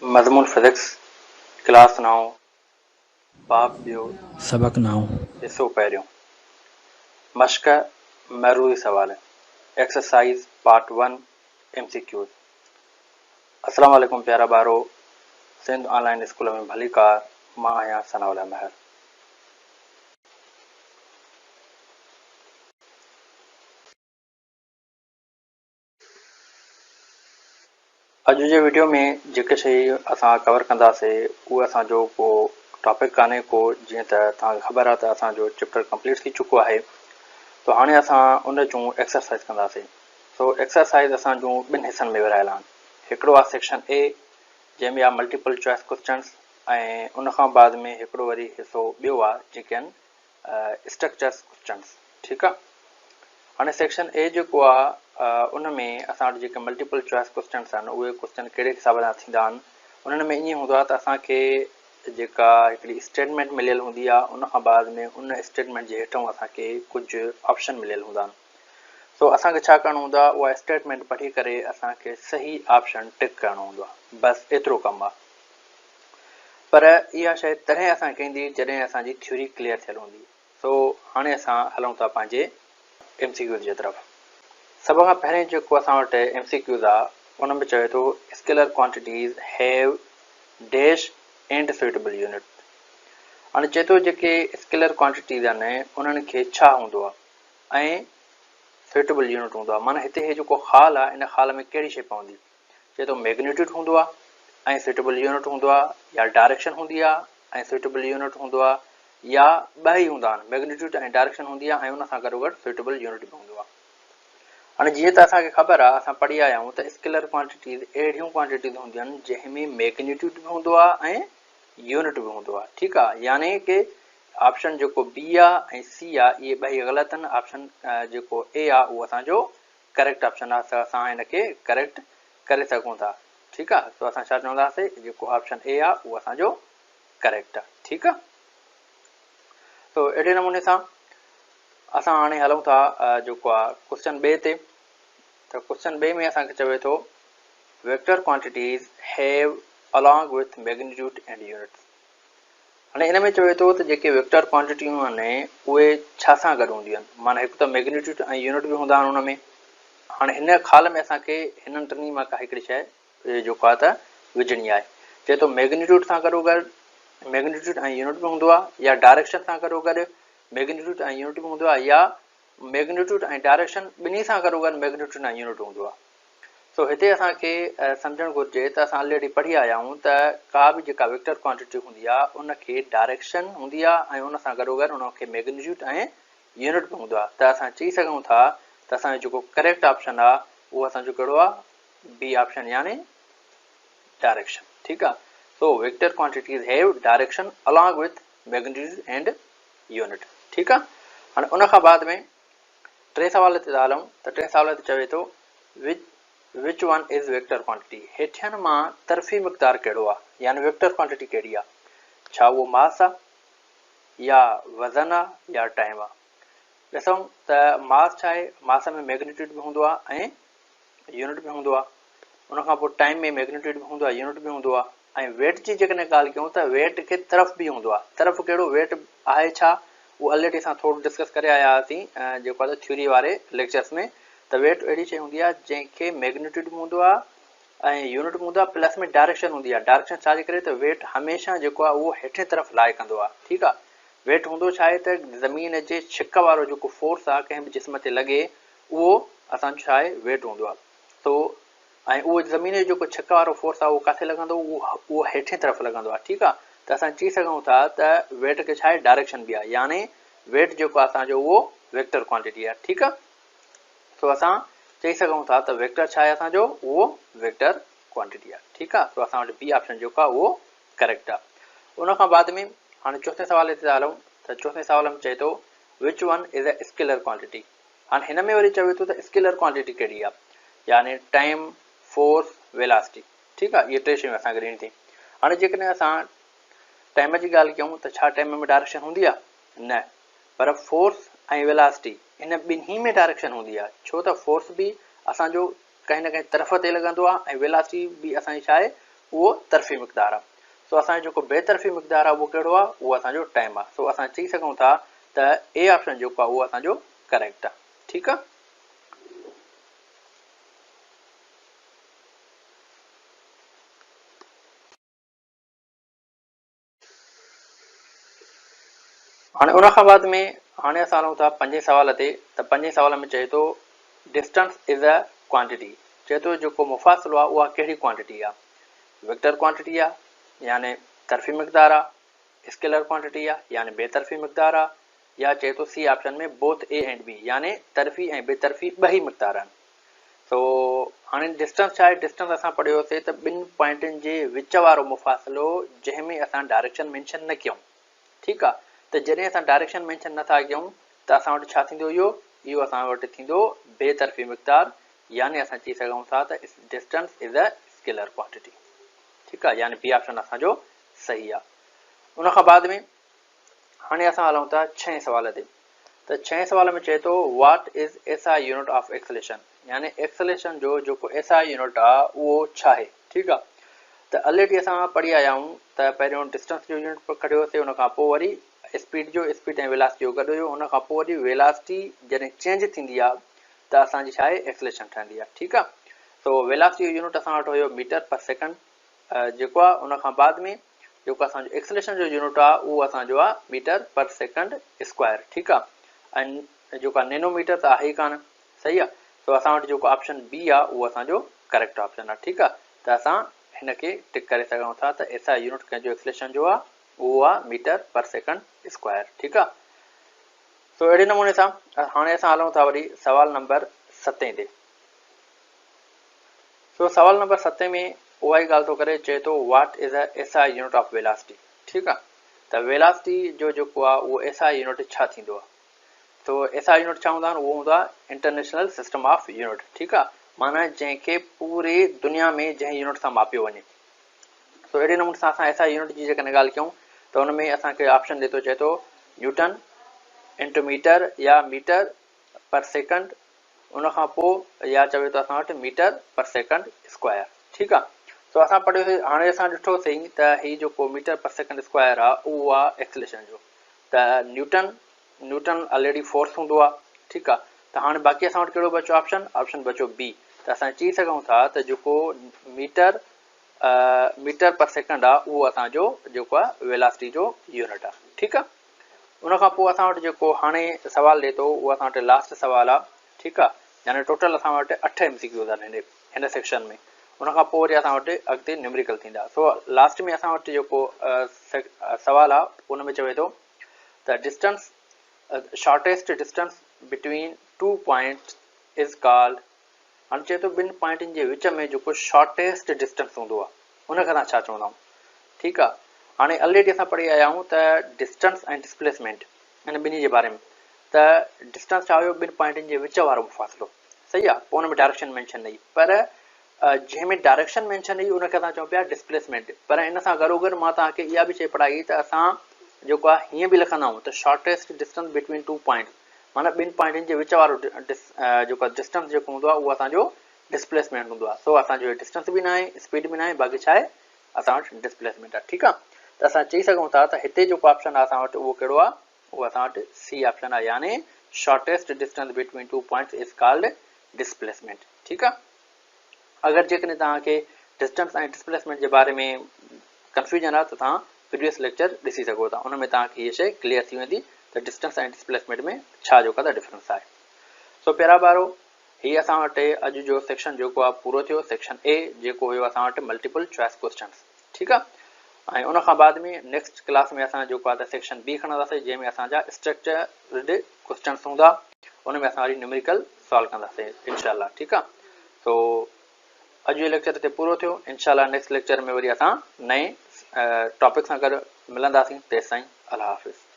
मज़मून physics class 9 बाब ॿियो सबक 9 हिसो पहिरियों मश्क महरूई सवाल एक्सरसाइज पार्ट 1 MCQs। अस्सलाम वालेकुम प्यारा ॿारो, सिंध ऑनलाइन स्कूल में भली कार। मां आहियां सनाउल्ला महर। अॼु जे वीडियो में जेके शइ असां कवर कंदासीं उहो असांजो को टॉपिक कान्हे को, जीअं त तव्हांखे ख़बर आहे त असांजो चैप्टर कंप्लीट थी चुको आहे। तो हाणे असां उन जूं एक्सरसाइज कंदासीं। सो एक्सरसाइज असां जूं ॿिनि हिसनि में विरहायल आहिनि। हिकिड़ो आहे सेक्शन ए, जंहिंमें आहे मल्टीपल चॉइस क्वेश्चन्स, ऐं उन खां बाद में हिकिड़ो वरी हिसो ॿियो आहे जेके आहिनि स्ट्रक्चर्स क्वेश्चन्स। ठीकु आहे। हाणे सेक्शन ए जेको आहे उन में असां वटि जेके मल्टीपल चॉइस क्वेश्चन्स आहिनि उहे क्वेश्चन कहिड़े हिसाब सां थींदा आहिनि। उन्हनि में ईअं हूंदो आहे त असांखे जेका हिकिड़ी स्टेटमेंट मिलियल हूंदी आहे, उन खां बाद में उन स्टेटमेंट जे हेठां असांखे कुझु ऑप्शन मिलियल हूंदा आहिनि। सो असांखे छा करणो हूंदो आहे, उहा स्टेटमेंट पढ़ी करे असांखे सही ऑप्शन टिक करणो हूंदो आहे। बसि एतिरो कमु आहे। पर इहा शइ तॾहिं असां कंदी जॾहिं असांजी थ्योरी क्लियर थियल हूंदी। सो हाणे असां हलूं था पंहिंजे MCQs जे तरफ़। सभ खां पहिरें जेको असां वटि MCQs आहे उन में चवे थो scalar quantities have dash and suitable unit. हाणे चए थो जेके स्केलर क्वांटिटीज़ आहिनि उन्हनि खे छा हूंदो आहे ऐं सुइटेबल यूनिट हूंदो आहे। माना हिते हे जेको ख़ाल आहे इन ख़ाल में कहिड़ी शइ पवंदी। चए थो मैग्नीट्यूड हूंदो आहे ऐं सुइटेबल यूनिट हूंदो आहे, या डायरेक्शन हूंदी आहे ऐं सुइटेबल यूनिट हूंदो आहे, या ॿ ई हूंदा आहिनि, मैग्नीट्यूड ऐं डायरेक्शन हूंदी आहे ऐं उन सां गॾो गॾु सुइटेबल यूनिट बि हूंदो आहे। हाणे जीअं त असांखे ख़बर आहे, असां पढ़ी आया आहियूं त स्केलर क्वांटिटीज़ अहिड़ियूं क्वांटिटीज़ हूंदियूं आहिनि जंहिंमें मैग्नीट्यूड बि हूंदो आहे ऐं यूनिट बि हूंदो आहे। ठीकु आहे। यानी कि ऑप्शन जेको बी आहे ऐं सी आहे इहे ॿई ग़लति आहिनि। ऑप्शन जेको ए आहे उहो असांजो करेक्ट ऑप्शन आहे, त असां हिनखे करेक्ट करे सघूं था। ठीकु आहे। तो असां छा चवंदासीं, जेको ऑप्शन ए आहे उहो असांजो करेक्ट आहे। ठीकु आहे। तो अहिड़े नमूने सां असां हाणे हलूं था जेको आहे क्वेश्चन ॿिए ते। तो क्वेश्चन ॿिए में असांखे चवे थो vector quantities have along with magnitude and units. हाणे इन में चवे थो त जेके वेक्टर क्वांटिटियूं आहिनि उहे छा सां गॾु हूंदियूं आहिनि। माना हिकु त मैग्नीट्यूड ऐं यूनिट बि हूंदा आहिनि उन में। हाणे हिन ख़ाल में असांखे हिननि टिनी मां का हिकिड़ी शइ जेको आहे त विझणी आहे। चए थो मैग्नीट्यूड सां गॾो गॾु मैग्नीट्यूड ऐं यूनिट बि हूंदो आहे, या डायरेक्शन सां गॾो गॾु मैग्नीट्यूड ऐं यूनिट बि हूंदो आहे, या मैग्नीट्यूड ऐं डायरेक्शन ॿिन्ही सां गॾो गॾु मैग्नीट्यूड ऐं यूनिट हूंदो आहे। सो हिते असांखे सम्झणु घुरिजे त असां ऑलरेडी पढ़ी आया आहियूं त का बि जेका वेक्टर क्वांटिटी हूंदी आहे उनखे डायरेक्शन हूंदी आहे ऐं उन सां गॾो गॾु उनखे मैग्नीट्यूड ऐं यूनिट बि हूंदो आहे। त असां चई सघूं था त असांजो जेको करेक्ट ऑप्शन आहे उहो असांजो कहिड़ो आहे, बी ऑप्शन, यानी डायरेक्शन। ठीकु आहे। So vector quantities have direction along with magnitude and unit. ठीकु आहे। हाणे उन खां बाद में टे सवाल ते था हलूं। त टे सवाल ते चवे थो which one is vector quantity. हेठियनि मां तरफ़ी मिक़दार कहिड़ो आहे, यानी वेक्टर क्वांटिटी कहिड़ी आहे। छा उहो मास आहे, या वज़न आहे, या टाइम आहे। ॾिसूं त मास छा आहे, मास में मैग्नीट्यूड बि हूंदो आहे ऐं यूनिट बि हूंदो आहे। उनखां पोइ टाइम में मैग्नीट्यूड बि हूंदो आहे, यूनिट बि हूंदो आहे। ऐं वेट जी जेकॾहिं ॻाल्हि कयूं त वेट खे तरफ़ बि हूंदो आहे। तरफ़ कहिड़ो वेट आहे छा, उहो ऑलरेडी असां थोरो डिस्कस करे आया हुआसीं जेको आहे थ्योरी वारे लेक्चर्स में। त वेट अहिड़ी शइ हूंदी आहे जंहिंखे मैग्नीट्यूड बि हूंदो आहे ऐं यूनिट बि हूंदो आहे, प्लस में डायरेक्शन हूंदी आहे। डायरेक्शन छाजे करे, त वेट हमेशह जेको आहे उहो हेठि तरफ़ लाहे कंदो आहे। ठीकु आहे। वेट हूंदो छा आहे त ज़मीन जे छिक वारो जेको फोर्स आहे कंहिं बि जिस्म ते लॻे, उहो असांजो छा आहे, वेट हूंदो आहे। तो ऐं उहो ज़मीन जो जेको छिक वारो फोर्स आहे उहो किथे लॻंदो, उहो हेठि तरफ़ लॻंदो आहे। ठीकु आहे। त असां चई सघूं था त वेट खे छा आहे, डायरेक्शन बि आहे, यानी वेट जेको आहे असांजो उहो वेक्टर क्वांटिटी आहे। ठीकु आहे। तो असां चई सघूं था त वेक्टर छा आहे असांजो, उहो वेक्टर क्वांटिटी आहे। ठीकु आहे। तो असां वटि बी ऑप्शन जेको आहे उहो करेक्ट आहे। उन खां बाद में हाणे चोथे सवाल ते था हलूं। त चोथे सवाल में चए थो which one is a scalar quantity. हाणे हिन में वरी चवे थो त स्केलर क्वांटिटी कहिड़ी आहे, यानी टाइम, फोर्स, वेलासिटी। ठीकु आहे। इहे टे शयूं असांखे ॾियणी अथई। हाणे जेकॾहिं असां टाइम जी ॻाल्हि कयूं त छा टाइम में डायरेक्शन हूंदी आहे, न। पर फोर्स ऐं वेलासिटी इन ॿिन्ही में डायरेक्शन हूंदी आहे। छो त फोर्स बि असांजो कंहिं न कंहिं तरफ़ ते लॻंदो आहे ऐं वेलासिटी बि असांजी छा आहे, उहो तरफ़ी मिक़दार आहे। सो असांजो जेको बेतरफ़ी मिक़दार आहे उहो कहिड़ो आहे, उहो असांजो टाइम आहे। सो असां चई सघूं था त ए ऑप्शन जेको आहे उहो असांजो करेक्ट आहे। ठीकु आहे। हाणे उन खां बाद में हाणे असां हलूं था 5 सवाल ते। त 5 सवाल में चए थो डिस्टेंस इज़ अ क्वांटिटी। चए थो जेको मुफ़ासिलो आहे उहा कहिड़ी क्वांटिटी आहे। वेक्टर क्वांटिटी आहे यानी तरफ़ी मिक़दार आहे, स्केलर क्वांटिटी आहे यानी बेतरफ़ी मिक़दार आहे, या चए थो सी ऑप्शन में बोथ ए एंड बी यानी तरफ़ी ऐं बेतरफ़ी ॿई मिक़दार आहिनि। सो हाणे डिस्टेंस छा आहे। डिस्टेंस असां पढ़ियोसीं त ॿिनि पॉइंटनि जे विच वारो मुफ़ासिलो जंहिंमें असां डायरेक्शन मेंशन न कयूं। ठीकु आहे। त जॾहिं असां डायरेक्शन मेंशन नथा कयूं त असां वटि छा थींदो, इहो असां वटि थींदो बेतरफ़ी मिक़दार, यानी असां चई सघूं था त distance is a scalar quantity. ठीकु आहे, यानी बी ऑप्शन असांजो सही आहे। उन खां बाद में हाणे असां हलूं था 6 सवाल ते। त 6 सवाल में चए थो what is SI unit of acceleration, यानी एक्सेलेरेशन जो जेको एसआई यूनिट आहे उहो छा आहे। ठीकु आहे। त ऑलरेडी असां पढ़ी आया आहियूं त पहिरियों डिस्टेंस जो यूनिट कढियोसीं, उन खां पोइ वरी स्पीड ऐं वेलासिटी जो गॾु हुयो। उन खां पोइ वरी वेलासिटी जॾहिं चेंज थींदी आहे त असांजी छा आहे एक्सेलेरेशन ठहंदी आहे। ठीकु आहे। सो वेलासिटी जो यूनिट असां वटि हुयो मीटर पर सेकंड जेको आहे। उन खां बाद में जेको असांजो एक्सेलेरेशन जो यूनिट आहे उहो असांजो आहे मीटर पर सेकंड स्क्वायर। ठीकु आहे। ऐं जेको आहे नैनोमीटर त आहे ई कान, सही आहे। सो असां वटि जेको ऑप्शन बी आहे उहो असांजो करेक्ट ऑप्शन आहे। ठीकु आहे। त असां हिन खे टिक करे सघूं था त एसआई यूनिट कंहिंजो एक्सेलेरेशन जो आहे उहो आहे मीटर पर सेकंड स्क्वायर। ठीकु आहे। सो अहिड़े नमूने सां हाणे असां हलूं था वरी सवाल नंबर 7 ते। सो सवाल नंबर 7 में उहा ई ॻाल्हि थो करे, चए थो what is a SI unit of velocity. ठीकु आहे। त वेलासिटी जो जेको आहे उहो एसआई यूनिट छा थींदो आहे। तो एसआई यूनिट छा हूंदा आहिनि, उहो हूंदो आहे इंटरनेशनल सिस्टम ऑफ यूनिट। ठीकु आहे। माना जंहिंखे पूरे दुनिया में जंहिं यूनिट सां मापियो वञे। तो अहिड़े नमूने सां असां एसआई यूनिट जी जेकॾहिं ॻाल्हि कयूं त हुन में असांखे ऑप्शन ॾे थो, चए थो न्यूटन इंटू मीटर या मीटर पर सेकंड, उन खां पोइ या चवे थो असां वटि मीटर पर सेकंड स्क्वायर। ठीकु आहे। सो असां पढ़ियोसीं, हाणे असां ॾिठोसीं त हीउ जेको मीटर पर सेकंड स्क्वायर आहे उहो आहे एक्सेलेरेशन जो। त न्यूटन ऑलरेडी फोर्स हूंदो आहे। ठीकु आहे। त हाणे बाक़ी असां वटि कहिड़ो बचो ऑप्शन बचो बी। त असां चई सघूं था त जेको मीटर पर सेकंड आहे उहो असांजो जेको आहे वेलासिटी जो यूनिट आहे। ठीकु आहे। उन खां पोइ असां वटि जेको हाणे सवाल ॾे थो उहो असां वटि लास्ट सवाल आहे। ठीकु आहे। यानी टोटल असां वटि 8 MCQs आहिनि हिन सेक्शन में। उन खां पोइ वरी असां वटि अॻिते न्यूमेरिकल थींदा। सो लास्ट में असां वटि जेको सवाल आहे उन में चवे थो त distance shortest distance between 2 points is called. हाणे चए थो ॿिनि पॉइंटनि जे विच में जेको शॉर्टेस्ट डिस्टेंस हूंदो आहे उनखे असां छा चवंदा आहियूं। ठीकु आहे। हाणे ऑलरेडी असां पढ़ी आया आहियूं त डिस्टेंस ऐं डिस्प्लेसमेंट हिन ॿिन्ही जे बारे में। त डिस्टेंस छा हुयो, ॿिनि पॉइंटनि जे विच वारो मुफ़ासिलो, सही आहे। पोइ हुन में डायरेक्शन मेंशन न हुई, पर जंहिंमें डायरेक्शन मेंशन हुई उनखे असां चऊं पिया डिस्प्लेसमेंट। पर इन सां गॾोगॾु मां तव्हांखे इहा बि शइ पढ़ाई त असां जेको आहे हीअं बि लिखंदा आहियूं त शॉर्टेस्ट डिस्टेंस बिटवीन 2 पॉइंट्स, माना ॿिनि पॉइंटनि जे विच वारो जेको डिस्टेंस जेको हूंदो आहे उहो असांजो डिस्प्लेसमेंट हूंदो आहे। सो असांजो डिस्टेंस बि न आहे, स्पीड बि न आहे, बाक़ी छा आहे असां वटि डिस्प्लेसमेंट आहे। ठीकु आहे। त असां चई सघूं था त हिते जेको ऑप्शन आहे असां वटि उहो कहिड़ो आहे, उहो असां वटि सी ऑप्शन आहे, यानी shortest distance between 2 points is called displacement. ठीकु आहे। अगरि जेकॾहिं तव्हांखे डिस्टेंस ऐं डिस्प्लेसमेंट जे बारे में कंफ्यूजन आहे त तव्हां प्रीवियस लेक्चर ॾिसी सघो था, उन में तव्हांखे हीअ शइ क्लियर थी वेंदी त डिस्टेंस ऐं डिस्प्लेसमेंट में छा जेको आहे डिफरेंस आहे। सो पहिरां ॿारो हीअ असां वटि अॼु जो सेक्शन जेको आहे पूरो थियो, सेक्शन ए जेको हुयो असां वटि मल्टीपल चॉइस क्वेश्चन्स। ठीकु आहे। ऐं उन खां बाद में नेक्स्ट क्लास में असां जेको आहे त सेक्शन बी खणंदासीं, जंहिंमें असांजा स्ट्रक्चर्ड क्वेश्चन्स हूंदा, उन में असां वरी न्यूमेरिकल सॉल्व कंदासीं इनशाला। ठीकु आहे। सो अॼु जो लेक्चर हिते पूरो थियो। इनशाला नेक्स्ट लेक्चर में वरी असां नए टॉपिक सां गॾु मिलंदासीं। तेसिताईं अल्लाह हाफ़िज़।